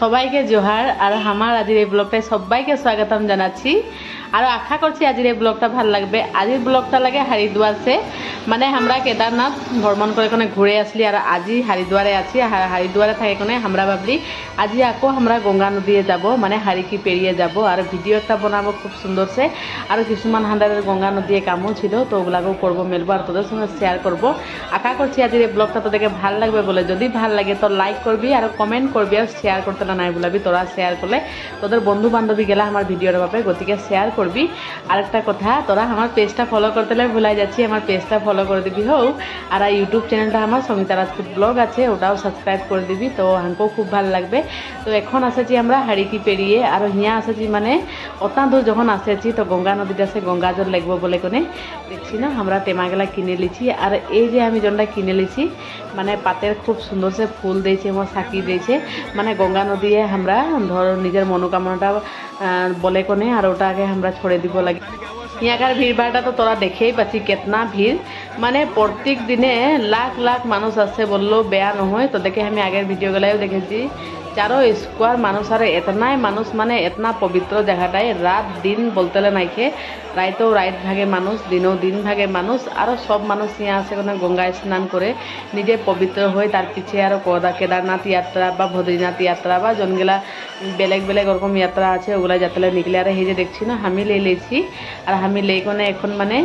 সবাইকে জোহার আর আমার আজের এই ব্লগটায় সবাইকে স্বাগতম জানাচ্ছি আর আশা করছি আজের এই ব্লগটা ভালো লাগবে। আজের ব্লগটা লাগে হরিদ্বারসে, মানে আমরা কেদারনাথ ভ্রমণ করে কোনে ঘুরে আসলি আর আজি হরিদ্বারে আছি। হরিদ্বারে থাকে কোনে আমরা ভাবলি আজি আকো আমরা গঙ্গা নদীয়ে যাব, মানে হারিকি পেরিয়ে যাব আর ভিডিও একটা বানাবো খুব সুন্দর সে। আর কিছুমান হান্ডারের গঙ্গা নদীয়ে কামও ছিল, তো ওগুলাকেও করবো মেলবো আর তোদের সঙ্গে শেয়ার করবো। আশা করছি আজের এই ব্লগটা তোদেরকে ভালো লাগবে বলে, যদি ভালো লাগে তো লাইক করবি আর কমেন্ট করবি আর শেয়ার করতে না নাই বলাবি। তোরা শেয়ার করলে তোদের বন্ধু বান্ধবী গেলা আমার ভিডিওর ব্যাপারে, গতিকে শেয়ার করবি। আরেকটা কথা, তোরা আমার পেজটা ফলো করতে ভুলাই যাচ্ছি, আমার পেজটা ফলো করে দিবি হোক। আর ইউটিউব চ্যানেলটা আমার সঙ্গীতা রাজপুত ব্লগ আছে, ওটাও সাবস্ক্রাইব করে দিবি, তো আমাকেও খুব ভালো লাগবে। তো এখন আসেছি আমরা হারিকি পেরিয়ে আর হিয়া আসেছি, মানে অত দূর যখন আসেছি তো গঙ্গা নদীটা সে গঙ্গা জল লাগবো বলে কোনে দেখছি না আমরা টেমাগুলা কিনে লিছি। আর এই যে আমি জলটা কিনে লিছি, মানে পাতের খুব সুন্দর সে ফুল দিয়েছে, আমার সাকি দিয়েছে, মানে গঙ্গা নদী আমরা ধর নিজের মনোকামনাটা বলে কোনে আর ওটাকে আমরা ছড়ে দিব লাগে। ইয়াকার ভিড়ভাড়টা তো তোরা দেখেই পাচ্ছি কেতনা ভিড়, মানে প্রত্যেক দিনে লাখ লাখ মানুষ আসছে বললেও বেয়া নহয়। তো দেখে আমি আগের ভিডিওগুলাও দেখেছি, চারো স্কোয়ার মানুষ আর এতনাই মানুষ, মানে এতনা পবিত্র জায়গাটায় রাত দিন বলতে নাইকে, রাইতেও রাইত ভাগে মানুষ, দিনেও দিন ভাগে মানুষ। আরও সব মানুষ ইয়া আছে কোনো গঙ্গায় স্নান করে নিজে পবিত্র হয়ে তার পিছিয়ে আরও কেদারনাথ যাত্রা বা বদ্রীনাথ যাত্রা বা জনগুলা বেলেগ বেলেগ ওরকম যাত্রা আছে, ওগুলা যাত্রা নিকলে। আর এই যে দেখছি না আমি লেছি আর আমি লেই কোনে এখন মানে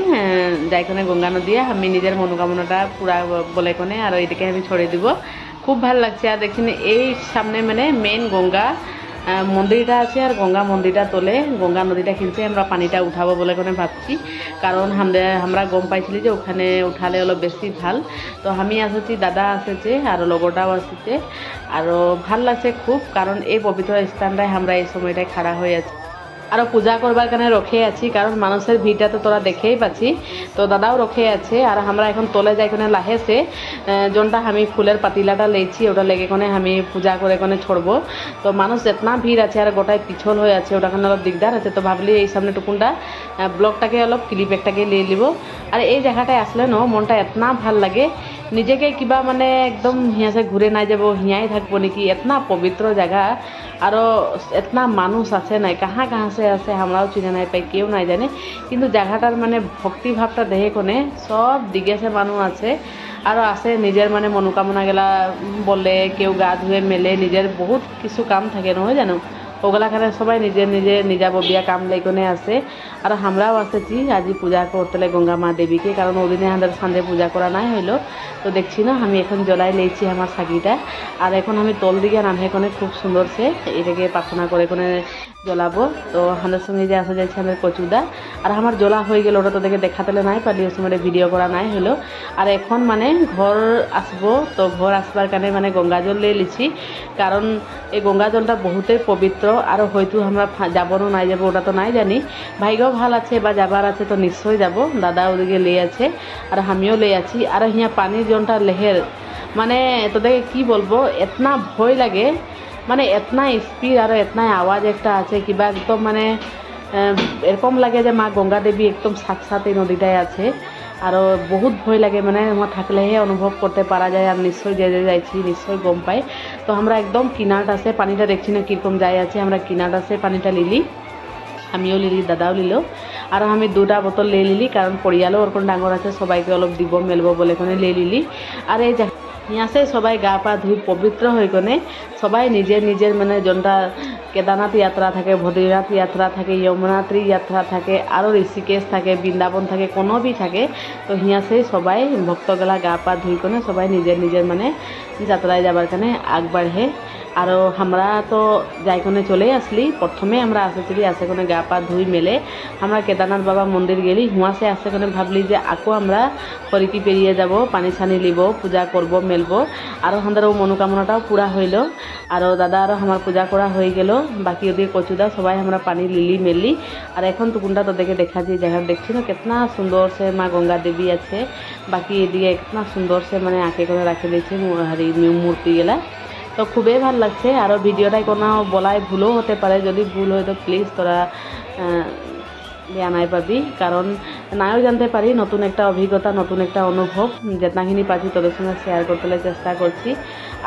যাই কোনে গঙ্গা নদী আমি নিজের মনোকামনাটা পুরা বলে কোনে আর এটাকে আমি ছড়িয়ে দিব। খুব ভালো লাগছে। আর দেখছেন এই সামনে মানে মেন গঙ্গা মন্দিরটা আছে আর গঙ্গা মন্দিরটা তোলে গঙ্গা নদীটা কিনছে আমরা পানিটা উঠাবো বলে কোনে ভাবছি, কারণ আমরা গম পাইছিলি যে ওখানে উঠালে হলো বেশি ভাল। তো আমি আসেছি, দাদা আসেছে আর লগটাও আসছে, আরও ভাল লাগছে খুব, কারণ এই পবিত্র স্থানটায় আমরা এই সময়টায় খাড়া হয়ে আছি আরও পূজা করবার কারণে রখে আছি, কারণ মানুষের ভিড়টা তো তোরা দেখেই পাচ্ছি। তো দাদাও রখে আছে আর আমরা এখন তোলে যাই কোনে লাহেছে যোনটা আমি ফুলের পাতিলাটা লেছি ওটা লেগে কোনে আমি পূজা করে কোনে ছড়বো। তো মানুষ এতনা ভিড় আছে আর গোটায় পিছল হয়ে আছে, ওটা কারণে অলপ দিকদার আছে। তো ভাবলি এই সামনে টুকুনটা ব্লগটাকে অলপ ক্লিপ একটাকে নিয়ে নিব। আর এই জায়গাটায় আসলে ন মনটা এতনা ভাল লাগে, নিজেকে কিবা মানে একদম হিয়াছে ঘুরে নাই যাব, হিয়াই থাকবো নাকি, এতনা পবিত্র জায়গা। আরও এতনা মানুষ আছে নাই, কাহা সে আছে আমরাও চিনে নাই পাই, কেউ নাই জানে, কিন্তু জায়গাটার মানে ভক্তিভাবটা দেখে কোনে সব দিকে সে মানুষ আছে। আরও আছে নিজের মানে মনোকামনা গেলা বলে, কেউ গা ধুয়ে মেলে, নিজের বহুত কিছু কাম থাকে নহয় জানো, ওগুলা কারণে সবাই নিজের নিজাববিয়া কাম লাইকনে আছে। আর আমরাও আসেছি আজি পূজা করতে গঙ্গা মা দেবীকে, কারণ ওদিনে আমাদের সন্ধ্যে পূজা করা নাই হইলো। তো দেখছি না আমি এখন জ্বলাই লেছি আমার সাকিটা, আর এখন আমি তল দিকে নামে কোনে খুব সুন্দর সে এটাকে প্রার্থনা করে কোনে জ্বলাবো। তো আমাদের সঙ্গে যে আসা যাচ্ছে আমাদের কচুদা, আর আমার জ্বলা হয়ে গেল, ওটা তোদেরকে দেখাতে নাই পারলি, ওই সময় ভিডিও করা নাই হলো। আর এখন মানে ঘর আসবো, তো ঘর আসবার কারণে মানে গঙ্গা জল লিয়ে লিছি, কারণ এই গঙ্গা জলটা বহুতেই পবিত্র। আর হয়তো আমরা যাবো না নাই যাবো ওটা তো নাই জানি, ভাইগও ভাল আছে বা যাবার আছে তো নিশ্চয়ই যাব। দাদা ওদিকে লে আছে আর আমিও লে আছি। আর হিয়া পানির জলটা লেহের, মানে তোদেরকে কি বলবো, এতনা ভয় লাগে, মানে এতনা স্পিড আর এতনা আওয়াজ একটা আছে কিবা একদম, মানে এরকম লাগে যে মা গঙ্গা দেবী একদম সাথে এই নদীটায় আছে। আরও বহুত ভয় লাগে, মানে আমার থাকলেহে অনুভব করতে পারা যায়। আর নিশ্চয়ই যে যাইছি নিশ্চয়ই গম পাই। তো আমরা একদম কিনারট আছে, পানিটা দেখছি না কীরকম যাই আছে, আমরা কিনারট আছে পানিটা লিলি, আমিও লিলি দাদাও লিল। আর আমি দুটা বোতল লে লিলি, কারণ পরিয়ালও ওরকম ডাঙর আছে, সবাইকে অলপ দিব মেলবো বলে কোনে লে লিলি। আর এই ইয়াসে সবাই গা পা ধুই পবিত্র হয়ে কোনে সবাই নিজের নিজের মানে যোনটা কেদারনাথ যাত্রা থাকে, বদ্রীনাথ যাত্রা থাকে, যমুনাত্রী যাত্রা থাকে, আরও ঋষিকেশ থাকে, বৃন্দাবন থাকে, কোনো বি থাকে। তো হিয়াসে সবাই ভক্তগলা গা পা ধুই কোনে সবাই নিজের নিজের মানে যাত্রায় যাবার কারণে আগবাড়ে। আরও আমরা তো যাইকনে চলে আসলি, প্রথমে আমরা আসেছিলি আসে কোনে গা পা ধুই মেলে আমরা কেদারনাথ বাবা মন্দির গেলি, হুঁয়াশে আসে কোনে ভাবলি যে আকো আমরা হরিকি পেরিয়ে যাব, পানি ছানি লিব, পূজা করব মেলবো। আরও আমাদের ও মনোকামনাটাও পুরা হইল। আরও দাদা আরও আমার পূজা করা হয়ে গেল, বাকি ওদিকে কচুদা সবাই আমরা পানি লিলি মেললি। আর এখন টুকুনটা তোদেরকে দেখা যে জায়গা দেখছি না কেতনা সুন্দর সে মা গঙ্গা দেবী আছে, বাকি এদিকে কেতনা সুন্দর সে মানে আঁকে করে রাখে দিয়েছে হারি মূর্তি গেলা। তো খুবই ভালো লাগছে। আরও ভিডিওটাই কোনো বলাই ভুলও হতে পারে, যদি ভুল হয় তো প্লিজ তোরা বেয়া নাই পাবি, কারণ নাইও জানতে পারি। নতুন একটা অভিজ্ঞতা, নতুন একটা অনুভব যেতনাখিনি পাচ্ছি তোদের সঙ্গে শেয়ার করতে চেষ্টা করছি।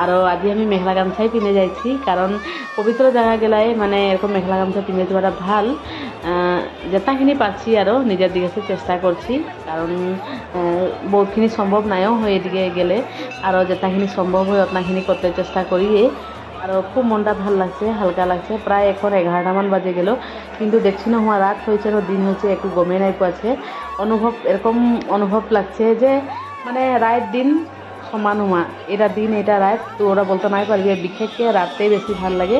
আর আজি আমি মেখলা গামছাই পিনে যাইছি, কারণ পবিত্র জায়গা গেলাই মানে এরকম মেখলা গামছা পিনে যাওয়াটা ভাল। যেতনাখিনি পাচ্ছি আরও নিজের দিকে চেষ্টা করছি, কারণ বহুতখিনি সম্ভব নাইও হয়ে এদিকে গেলে, আরও যেতনাখিনি সম্ভব হয় অতনাখিনি করতে চেষ্টা করি। আর খুব মনটা ভাল লাগছে, হালকা লাগছে। প্রায় এখন 11টামান বাজে গেল, কিন্তু দেখছি না হওয়া রাত হয়েছে না দিন হয়েছে একটু গমে নাই পাচ্ছে। এরকম অনুভব লাগছে যে মানে রাত দিন সমান হওয়া, এটা দিন এটা রাত, তো ওরা বলতে নাই পারবি। বিশেষকে রাতেই বেশি ভাল লাগে।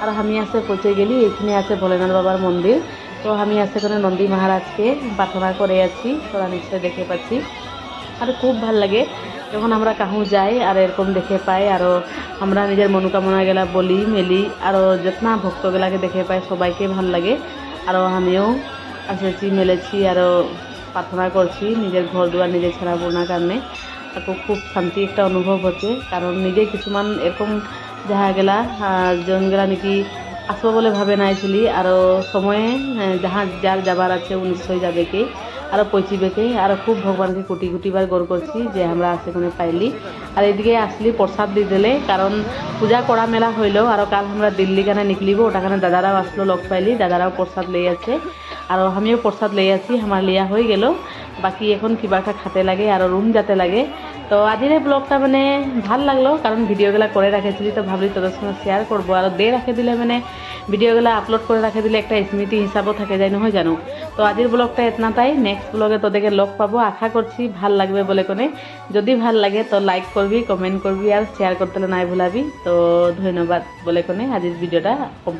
আর আমি আছে পৌঁছে গেলি, এখানে আছে ভোলেনাথ বাবার মন্দির। তো আমি আছে এখানে নন্দী মহারাজকে প্রার্থনা করে আছি, তোরা নিশ্চয় দেখে পাচ্ছি। আর খুব ভাল লাগে যখন আমরা কাহু যাই আর এরকম দেখে পাই, আরও আমরা নিজের মনোকামনা গেলা বলি মেলি, আরও যতনা ভক্তগুলাকে দেখে পাই সবাইকে ভাল লাগে। আরও আমিও আসেছি মেলেছি, আরও প্রার্থনা করছি নিজের ঘর দুয়ার নিজে ছাড়াবো না কারণে। তাকে খুব শান্তি একটা অনুভব হচ্ছে, কারণ নিজে কিছুমান এরকম দেখা গেলা জনগুলা নাকি আসবো বলে ভাবে নাইছিলি, আরও সময়ে যার যাবার আছে ও নিশ্চয় যাবে কে, আরও পৌঁছিবেকে। আরও খুব ভগবানকে কোটি কোটিবার গৌর করছি যে আমরা সেখানে পাইলি। আর এদিকে আসলি প্রসাদ দিয়ে দিলে, কারণ পূজা করা মেলা হইলেও আরও কাল আমরা দিল্লি কানে নিকলিব, ওটাখানে দাদারাও আসলো, লগ পাইলি, দাদারাও প্রসাদ লই আছে, আর আমিও প্রসাদ লই আছি। আমার লিয়া হয়ে গেল, বাকি এখন কিবা একটা খাতে লাগে আর রুম যাতে লাগে। তো আজির এই ব্লগটা মানে ভাল লাগলো, কারণ ভিডিওগুলো করে রাখেছিলি, তো ভাবলি তোদের সঙ্গে শেয়ার করবো। আর দিয়ে রাখে দিলে মানে ভিডিওগুলো আপলোড করে রাখে দিলে একটা স্মৃতি হিসাবও থাকে যায়, নহয় জানো। তো আজির ব্লগটা এতনাটাই, নেক্সট ব্লগে তোদেরকে লগ পাবো, আশা করছি ভাল লাগবে বলে কোনে। যদি ভাল লাগে তো লাইক করবি, কমেন্ট করবি আর শেয়ার করতে নাই ভুলাবি। তো ধন্যবাদ বলে কোনে আজির ভিডিওটা কমপ্লিট।